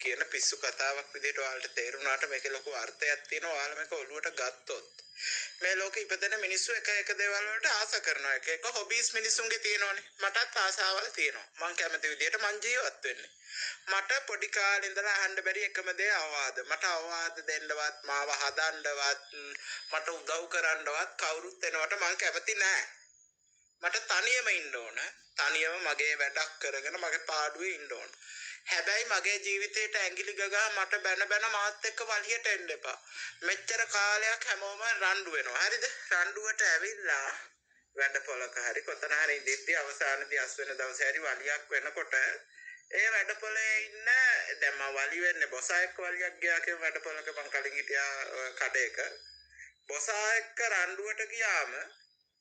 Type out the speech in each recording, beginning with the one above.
කියන පිස්සු කතාවක් විදිහට ඔයාලට තේරුණාට මේකේ ලොකු අර්ථයක් තියෙනවා. ඔයාලා මේක ඔලුවට ගත්තොත් මේ ලෝකෙ ඉපදෙන මිනිස්සු එක දේවල් වලට ආස කරනවා. එක හොබීස් මිනිස්සුන්ගේ තියෙනවනේ. මටත් ආසාවල් තියෙනවා. මං කැමති විදිහට මං ජීවත් වෙන්නේ. මට පොඩි කාලේ ඉඳලා අහන්න බැරි එකම දේ අවවාද. මට අවවාද දෙන්නවත් මාව හදන්නවත් මට උදව් කරන්නවත් කවුරුත් එනවට මං කැමති නෑ. මට තනියම ඉන්න ඕන. තනියම මගේ වැඩක් කරගෙන මගේ පාඩුවේ ඉන්න ඕන. හැබැයි මගේ ජීවිතේට ඇඟිලි ගගා මට බැන මාත් එක්ක වලියට එන්න එපා. මෙච්චර කාලයක් හැමෝම රණ්ඩු වෙනවා. හරිද? රණ්ඩුවට ඇවිල්ලා වැඩ පොලක හරි කොතන හරි ඉඳිද්දි අවසානයේදී අස් වෙන දවසේ හරි වලියක් වෙනකොට ඒ වැඩ පොලේ ඉන්න දැන් මම වලි වෙන්නේ බොසායක වලියක් ගියා කියන වැඩ පොලක මං කලින් හිටියා කඩේක. බොසායක රණ්ඩුවට ගියාම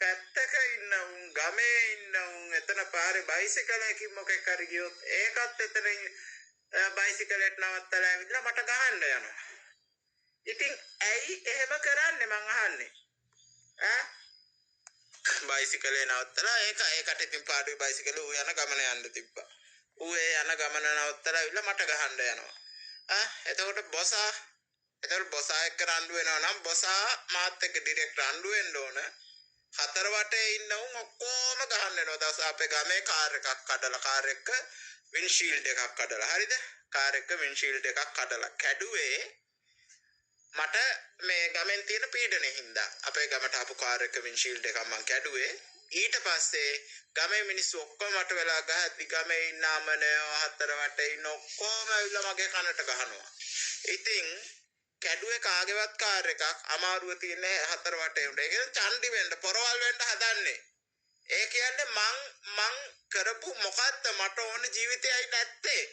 පැත්තක ඉන්න උන් ගමේ ඉන්න උන් එතන පාරේ බයිසිකලයකින් මොකෙක් හරි ගියොත් ඒකත් එතනින් බයිසිකලෙට නවත්තලා ඇවිල්ලා මට ගහන්න යනවා. ඉතින් ඇයි එහෙම කරන්නේ මං අහන්නේ? බයිසිකලේ නවත්තලා ඒකට ඉතින් පාඩුවේ බයිසිකලේ ඌ යන ගමන යන්න තිබ්බා. ඌ ඒ යන ගමන නවත්තලා ඇවිල්ලා මට ගහන්න යනවා. එතකොට බොසා එක්ක රණ්ඩු වෙනවා නම් බොසා මාත් එක්ක ඩිරෙක්ට් රණ්ඩු වෙන්න ඕන. හතර වටේ ඉන්න උන් ඔක්කොම ගහන්න වෙනවා. දවස් අපේ ගමේ කාර් එකක් කඩලා කාර් එක වින්ෂීල්ඩ් එකක් කඩලා හරිද? කාර් එක වින්ෂීල්ඩ් එකක් කඩලා කැඩුවේ මට මේ ගමෙන් තියෙන පීඩනේ හින්දා. අපේ ගමට ආපු කාර් එක වින්ෂීල්ඩ් එකක් මං කැඩුවේ. ඊට පස්සේ ගමේ මිනිස්සු ඔක්කොම මට වෙලා ගහද්දි ගමේ ඉන්න අමනයෝ හතර වටේ ඉන්න ඔක්කොම ඇවිල්ලා මගේ කනට ගහනවා. ඉතින් කැඩුවේ කාගේවත් කාර් එකක් අමාරුව තියෙන හතර වටේ උඩ. ඒක චණ්ඩි වෙන්න පොරවල් වෙන්න හදන්නේ. ඒ කියන්නේ මං කරපු මොකද්ද මට ඕන ජීවිතයයි නැත්තේ.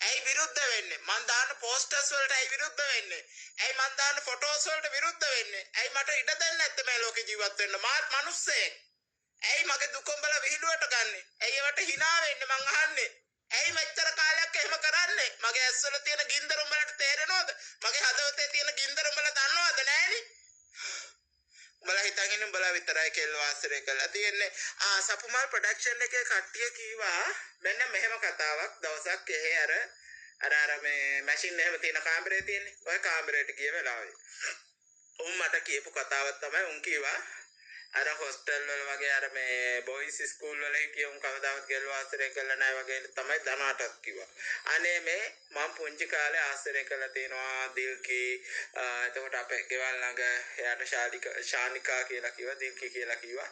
ඇයි විරුද්ධ වෙන්නේ? මං දාන පෝස්ටර්ස් වලට ඇයි විරුද්ධ වෙන්නේ? ඇයි මං දාන ෆොටෝස් වලට විරුද්ධ වෙන්නේ? ඇයි මට ඉඩ දෙන්නේ නැත්තේ මේ ලෝකේ ජීවත් වෙන්න? මාත් මිනිස්සෙක්. ඇයි මගේ දුක උඹලා විහිළුවට ගන්නෙ? ඇයි ඒවට hina වෙන්නේ මං අහන්නේ? ඇයි මෙච්චර කාලයක් එහෙම කරන්නේ? මගේ ඇස්වල තියෙන ගින්දර උඹලට තේරෙනවද? මගේ හදවතේ තියෙන ගින්දර උඹලා දන්නවද නෑනේ? උඹලා හිතගෙන උඹලා විතරයි කෙල්ල වාසරේ කරලා තියෙන්නේ. සපුමල් ප්‍රොඩක්ෂන් එකේ කට්ටිය කීවා මෙන්න මෙහෙම කතාවක් දවසක් අර මේ මැෂින් එහෙම තියෙන කාමරේ තියෙන්නේ. ඔය කාමරේට ගිය වෙලාවේ උන් මට කියපු කතාවක් තමයි උන් කීවා අර හොස්ටල් වල වගේ අර මේ බොයිස් ස්කූල් වල හිටිය උන් කවදාවත් ගෙල් වාසරේ කරලා නැහැ වගේ තමයි ධනාටත් කිව්වා. අනේ මේ මම පුංචි කාලේ ආශ්‍රය කරලා තිනවා දිල්කි. එතකොට අපේ ගෙවල් ළඟ එයාට ශානිකා කියලා කිව්වා දිල්කි කියලා කිව්වා.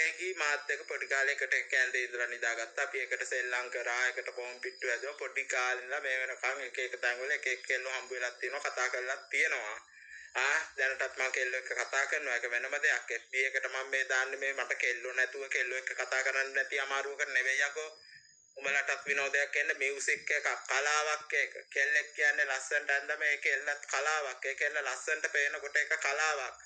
ඒකී මාත් එක්ක පොඩි කාලේ එකට කැලේ ඉඳලා නිදාගත්තා. අපි එකට සෙල්ලම් කරා එකට පොම් පිට්ටු ඇදුවා. පොඩි කාලේ ඉඳලා මේ වෙනකන් එක තැන් වල එක කෙල්ලෝ හම්බ වෙලා තිනවා කතා කරලා තියෙනවා. දැනටත් මම කෙල්ලෝ එක්ක කතා කරනවා. ඒක වෙනම දෙයක්. FB එකට මම මේ දාන්නේ මේ මට කෙල්ලෝ නැතුව කෙල්ලෝ එක්ක කතා කරන්න නැති අමාරුවකට නෙවෙයි යකෝ. උඹලටත් විනෝදයක් එන්න මියුසික් එකක් කලාවක් එක. කෙල්ලෙක් කියන්නේ ලස්සනට ඇඳ මේ කෙල්ලත් කලාවක්. ඒ කෙල්ල ලස්සනට පේනකොට ඒක කලාවක්.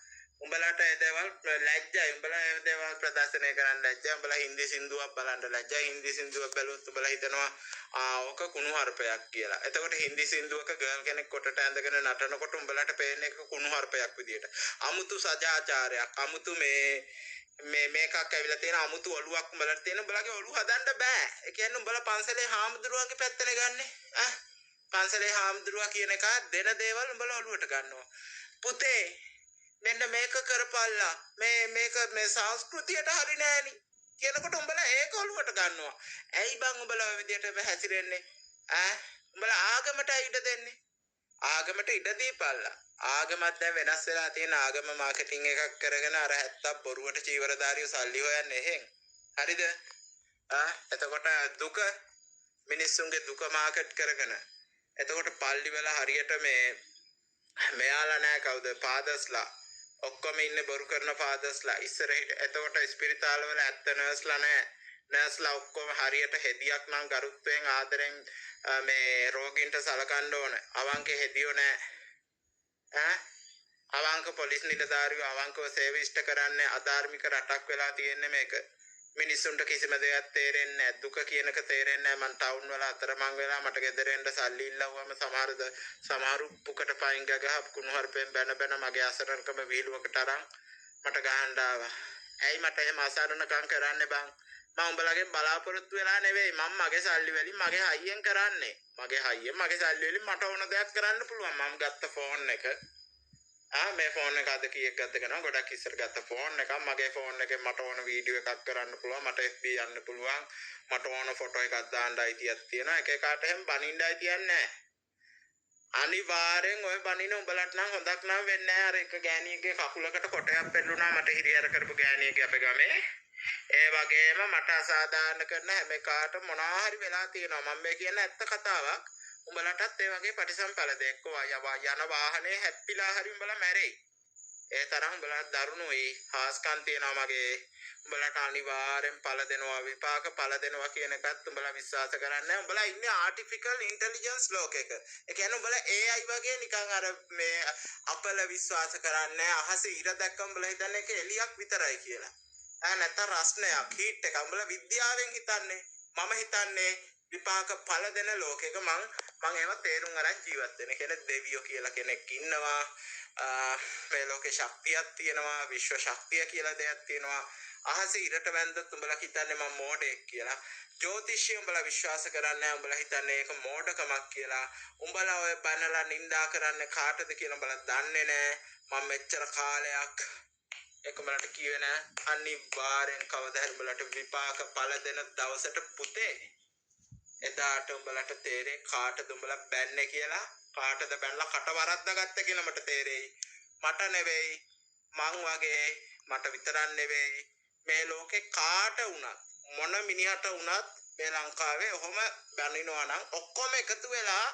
උඹලට ඒ දේවල් ලැජ්ජයි. උඹලා ඒ දේවල් ප්‍රදර්ශනය කරන්න ලැජ්ජයි. උඹලා හින්දි සින්දුවක් බලන්න ලැජ්ජයි. හින්දි සින්දුවක් බැලුවොත් උඹලා හිතනවා ඕක කුණු හarpයක් කියලා. එතකොට හින්දි සින්දුවක ගර්ල් කෙනෙක් කොටට ඇඳගෙන නටනකොට උඹලට පේන එක කුණු හarpයක් විදියට. අමුතු සදාචාරයක්. අමුතු මේකක් ඇවිල්ලා තියෙන අමුතු ඔළුවක් උඹලට තියෙන. උඹලගේ ඔළුව හදන්න බෑ. ඒ කියන්නේ උඹලා පන්සලේ හාමුදුරුවන්ගේ පැත්තනේ ගන්නෙ. පන්සලේ හාමුදුරුවා කියන එක දෙන දේවල් උඹලා ඔළුවට ගන්නවා. පුතේ මෙන්න මේක කරපල්ලා මේක මේ සංස්කෘතියට හරි නෑනි කියනකොට උඹලා ඒක ඔළුවට ගන්නවා. ඇයි බං උඹලා ඔය විදියට හැසිරෙන්නේ? උඹලා ආගමට ඉඩ දෙන්නේ. ආගමට ඉඩ දීපල්ලා. ආගමත් දැන් වෙනස් වෙලා තියෙන ආගම මාකටිං එකක් කරගෙන අර 70 බොරුවට චීවරධාරියෝ සල්ලි හොයන්නේ එහෙන්. හරිද? එතකොට දුක මිනිස්සුන්ගේ දුක මාකට් කරගෙන. එතකොට පල්ලි වල හරියට මෙයාලා නෑ කවුද ෆාදර්ස්ලා ඔක්කොම ඉන්නේ බොරු කරන ෆාදර්ස්ලා ඉස්සරහිට. එතකොට ස්පිරිතාල වල ඇත්ත නර්ස්ලා නෑ. නර්ස්ලා ඔක්කොම හරියට හෙදියක් නම් ගරුත්වයෙන් ආදරෙන් මේ රෝගීන්ට සලකන්න ඕන. අවංක හෙදියෝ නෑ. අවංක පොලිස් නිලධාරියෝ අවංකව සේවය ඉෂ්ට කරන්නේ අධාර්මික රටක් වෙලා තියෙන්නේ මේක. මිනිස්සුන්ට කිසිම දෙයක් තේරෙන්නේ නැහැ. දුක කියනක තේරෙන්නේ නැහැ. මං ටවුන් වල අතරමං වෙලා මට ගෙදර එන්න සල්ලි ඉල්ලුවම සමහරු පුකට පයින් ගගහ කුණු හarpෙන් බැන මගේ අසරණකම විහිළුවකට අරන් මට ගහන්න ආවා. ඇයි මට එහෙම අසරණකම් කරන්නේ බං? මම උඹලගෙන් බලාපොරොත්තු වෙලා නෙවෙයි මම මගේ සල්ලි වලින් මගේ හයියෙන් කරන්නේ මගේ සල්ලි වලින් මට ඕන දෙයක් කරන්න පුළුවන් මම ගත්ත ෆෝන් එක මේ ෆෝන් එක අද කීයක් ගත්ත කරනවා ගොඩක් ඉස්සර ගත්ත ෆෝන් එකක් මගේ ෆෝන් එකෙන් මට ඕන වීඩියෝ එකක් කරන්න පුළුවන් මට FB යන්න පුළුවන් මට ඕන ෆොටෝ එකක් දාන්න අයිතියක් තියෙනවා එක එකාට එහෙම බනින්න අයිතියක් නැහැ අනිවාර්යෙන් ඔය බනින උඹලට නම් හොඳක් නම් වෙන්නේ නැහැ අර එක ගෑණියෙක්ගේ කකුලකට කොටයක් පෙරළුණා මට හිරියර කරපු ගෑණියෙක් අපේ ගමේ ඒ වගේම මට අසාධාරණ කරන හැම එකාට මොනවා හරි වෙලා තියෙනවා මම මේ කියන ඇත්ත කතාවක් උඹලටත් ඒ වගේ පරිසම්පල දෙක්කෝ යන වාහනේ හැප්පිලා හරි උඹලා මැරෙයි ඒ තරම් උඹලා දරුණුයි හාස්කම් තියෙනවා මගේ උඹලට අනිවාර්යෙන් පළ දෙනවා විපාක පළ දෙනවා කියන එකත් උඹලා විශ්වාස කරන්නේ නැහැ උඹලා ඉන්නේ ආටිෆිෂල් ඉන්ටෙලිජන්ස් ලෝකයක ඒ කියන්නේ උඹලා AI වගේ නිකන් අර මේ අපල විශ්වාස කරන්නේ අහසේ ඉර දැක්කම උඹලා හිතන්නේ ඒක එලියක් විතරයි කියලා නැත්නම් රස්නයක් හීට් එකක් උඹලා විද්‍යාවෙන් හිතන්නේ මම හිතන්නේ විපාක ඵල දෙන ලෝකයක මං ඒව තේරුම් අරන් ජීවත් වෙන කෙනෙක් දෙවියෝ කියලා කෙනෙක් ඉන්නවා මේ ලෝකේ ශක්තියක් තියෙනවා විශ්ව ශක්තිය කියලා දෙයක් තියෙනවා අහසේ ඉරට වැන්දොත් උඹලා හිතන්නේ මම මෝඩෙක් කියලා ජ්‍යොතිෂය උඹලා විශ්වාස කරන්නේ නැහැ උඹලා හිතන්නේ ඒක මෝඩකමක් කියලා උඹලා ඔය බනලා නිඳා කරන්නේ කාටද කියලා උඹලා දන්නේ නැහැ මම මෙච්චර කාලයක් එකමලට කියවේ නෑ අනිවාර්යෙන් කවදා හරි උඹලට විපාක ඵල දෙන දවසට පුතේ එදාට උඹලට තේරෙයි කාටද උඹලා බැන්නේ කියලා කාටද බැනලා කට වරද්දාගත්ත කියලා මට තේරෙයි මට නෙවෙයි මං වගේ මට විතරක් නෙවෙයි මේ ලෝකේ කාට වුණත් මොන මිනිහට වුණත් මේ ලංකාවේ ඔහොම බැනිනවා නම් ඔක්කොම එකතු වෙලා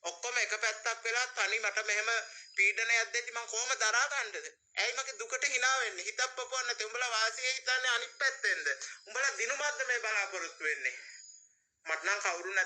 ඔක්කොම එක පැත්තක් වෙලා තනි මට මෙහෙම පීඩනයක් දෙද්දි මං කොහොම දරා ගන්නද? ඇයි මගේ දුකට hina වෙන්නේ? හිතක් පපුවන්න නැති උඹලා වාසිය හිතන්නේ අනිත් පැත්තෙන්ද? උඹලා දිනුමත්ද මේ බලාපොරොත්තු වෙන්නේ? මට නම් කවුරු නැති